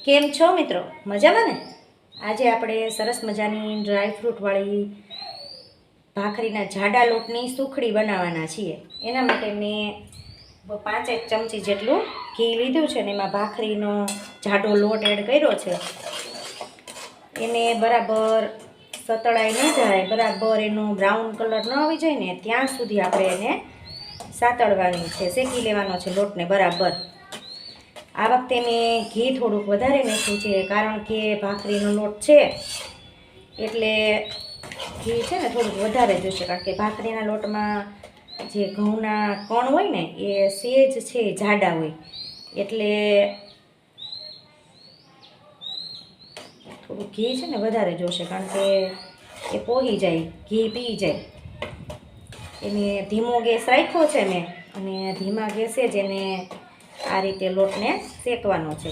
કેમ છો મિત્રો? મજામાં ને? આજે આપણે સરસ મજાની ડ્રાયફ્રૂટવાળી ભાખરીના જાડા લોટની સુખડી બનાવવાના છીએ. એના માટે મેં 5 ચમચી જેટલું ઘી લીધું છે ને એમાં ભાખરીનો જાડો લોટ એડ કર્યો છે. એને બરાબર સતળાઈ ન જાય, બરાબર એનો બ્રાઉન કલર ન આવી જાય ને ત્યાં સુધી આપણે એને સાતળવાની છે, શેકી લેવાનો છે લોટને બરાબર. આ વખતે મેં ઘી થોડુંક વધારે નાખ્યું છે, કારણ કે ભાખરીનો લોટ છે એટલે ઘી છે ને થોડુંક વધારે જોશે, કારણ કે ભાખરીના લોટમાં જે ઘઉંના કણ હોય ને એ સેજ છે જાડા હોય, એટલે થોડું ઘી છે ને વધારે જોશે, કારણ કે એ પોહી જાય, ઘી પી જાય. એને ધીમો ગેસ રાખ્યો છે મેં, અને ધીમા ગેસે જ એને આ રીતે લોટને શેકવાનો છે.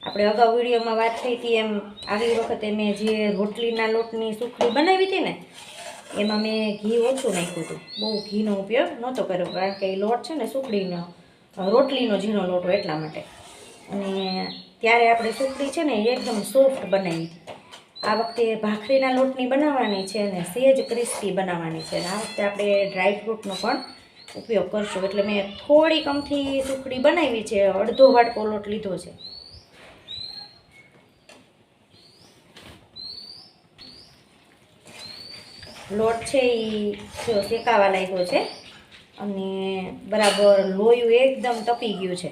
આપણે અગાઉ વિડીયોમાં વાત થઈ હતી એમ આગલી વખતે મેં જે રોટલીના લોટની સુખડી બનાવી હતી ને એમાં મેં ઘી ઓછું નાખ્યું હતું, બહુ ઘીનો ઉપયોગ નહોતો કર્યો, કારણ કે એ લોટ છે ને સુખડીનો રોટલીનો ઝીણો લોટ હોય એટલા માટે. અને ત્યારે આપણે સુખડી છે ને એકદમ સોફ્ટ બનાવી હતી. આ વખતે ભાખરીના લોટની બનાવવાની છે અને સેજ ક્રિસ્પી બનાવવાની છે. અને આ વખતે આપણે ડ્રાયફ્રૂટનો પણ ઉપયોગ કરશું, એટલે મેં થોડી કમથી સુખડી બનાવી છે, અડધો વાટકો લોટ લીધો છે. લોટ છે એ જો શેકાવા લાગ્યો છે અને બરાબર લોયું એકદમ તપી ગયું છે.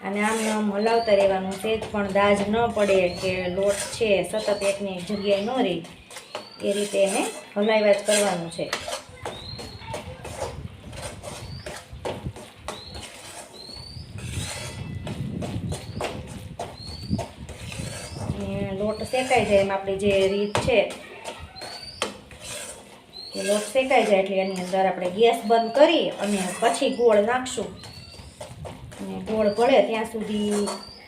અને આમ હલાવતા રહેવાનું, સેજ પણ દાજ ન પડે કે લોટ છે સતત એકની જગ્યાએ ન રહે, એ રીતે એને હલાવ્યા જ કરવાનું છે. લોટ શેકાઈ જાય એમ આપણી જે રીત છે કે લોટ શેકાઈ જાય એટલે એની અંદર આપણે ગેસ બંધ કરી અને પછી ગોળ નાખશું. અને ગોળ ભળે ત્યાં સુધી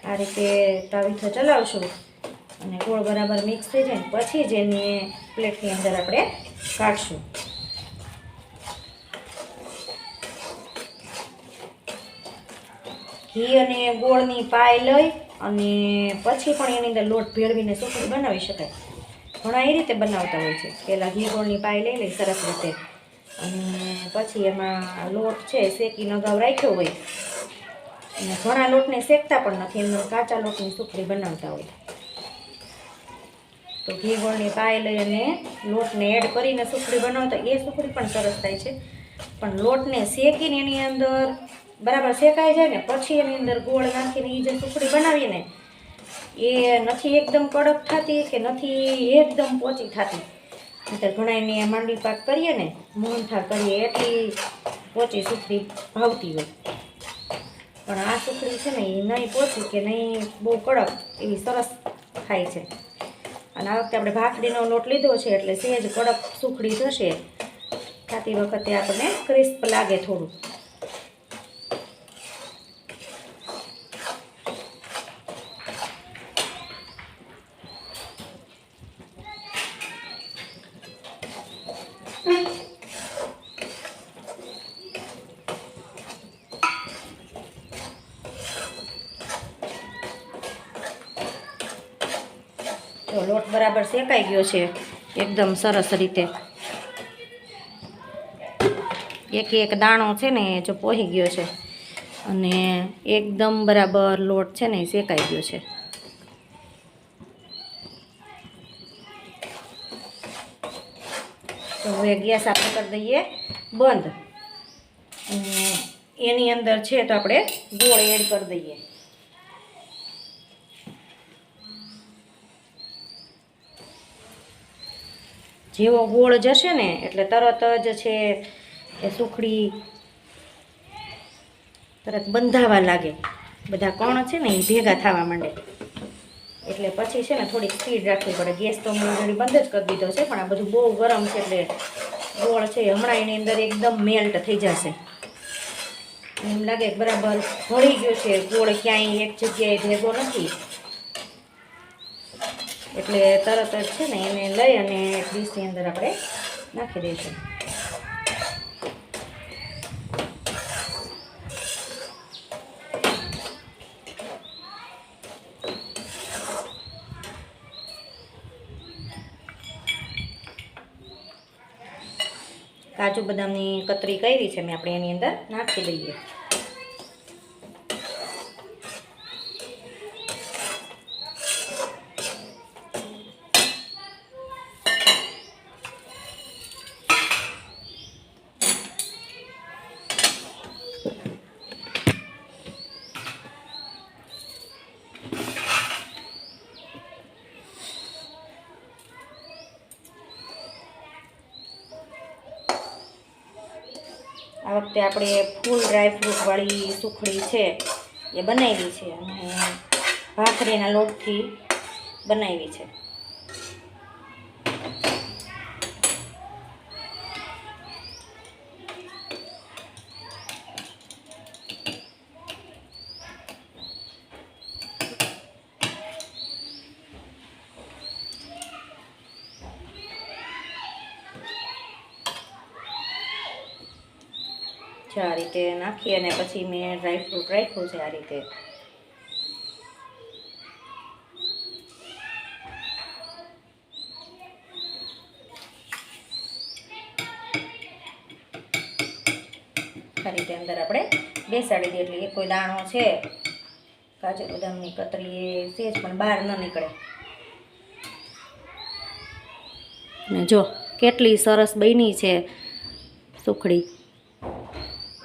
આ રીતે તાવીથો ચલાવશું અને ગોળ બરાબર મિક્સ થઈ જાય ને પછી જ એને પ્લેટની અંદર આપણે કાઢશું. ઘી અને ગોળની પાય લઈ અને પછી પણ એની અંદર લોટ ભેળવીને સુખડી બનાવી શકાય. ઘણા એ રીતે બનાવતા હોય છે, પહેલાં ઘી ગોળની પાય લઈ લઈ સરસ રીતે, અને પછી એમાં લોટ છે શેકીને અગાઉ રાખ્યો હોય. અને ઘણા લોટને શેકતા પણ નથી, એમને કાચા લોટની સુખડી બનાવતા હોય. તો ઘી ગોળની પાય લઈ અને લોટને એડ કરીને સુખડી બનાવતા એ સુખડી પણ સરસ થાય છે. પણ લોટને શેકીને એની અંદર બરાબર શેકાઈ જાય ને પછી એની અંદર ગોળ નાખીને એ જે સુખડી બનાવીએ ને એ નથી એકદમ કડક થતી કે નથી એકદમ પોચી થતી. નહીંતર ઘણા એને માંડવી પાક કરીએ ને મોહનથાળ કરીએ એટલી પોચી સુખડી ભાવતી હોય, પણ આ સુખડી છે ને એ નહીં પોચી કે નહીં બહુ કડક, એવી સરસ થાય છે. અને આ વખતે આપણે ભાખરીનો લોટ લીધો છે એટલે સહેજ કડક સુખડી થશે, ખાતી વખતે આપણને ક્રિસ્પ લાગે થોડું. તો લોટ બરાબર શેકાઈ ગયો છે એકદમ સરસ રીતે. એક એક દાણો છે ને જો પોહી ગયો છે અને એકદમ બરાબર લોટ છે ને શેકાઈ ગયો છે. તો હવે ગેસ આપણે કરી દઈએ બંધ, અને એની અંદર છે તો આપણે ગોળ એડ કરી દઈએ. જેવો ગોળ જશે ને એટલે તરત જ છે એ સુખડી તરત બંધાવા લાગે, બધા કણ છે ને એ ભેગા થવા માંડે. એટલે પછી છે ને થોડીક સ્પીડ રાખવી પડે. ગેસ તો મેં ઓલરેડી બંધ જ કરી દીધો છે, પણ આ બધું બહુ ગરમ છે એટલે ગોળ છે હમણાં એની અંદર એકદમ મેલ્ટ થઈ જશે. એમ લાગે કે બરાબર ભળી ગયો છે, ગોળ ક્યાંય એક જગ્યાએ ભેગો નથી. એટલે તરત જ છે ને એને લઈ અને ડીશની અંદર આપણે નાખી દઈશું. કાજુ બદામની કતરી કરી છે મેં, આપણે એની અંદર નાખી દઈએ. આ વખતે આપણે ફૂલ ડ્રાયફ્રૂટવાળી સુખડી છે એ બનાવી છે અને ભાખરીના લોટથી બનાવી છે. આ રીતે નાખી અને પછી મેં ડ્રાયફ્રૂટ રાખ્યું છે આ રીતે. આ રીતે અંદર આપણે બેસાડી દઈએ એટલે કોઈ દાણો છે કાજુ બદામની કતરી એ સેજ પણ બહાર ન નીકળે. ને જો કેટલી સરસ બની છે સુખડી.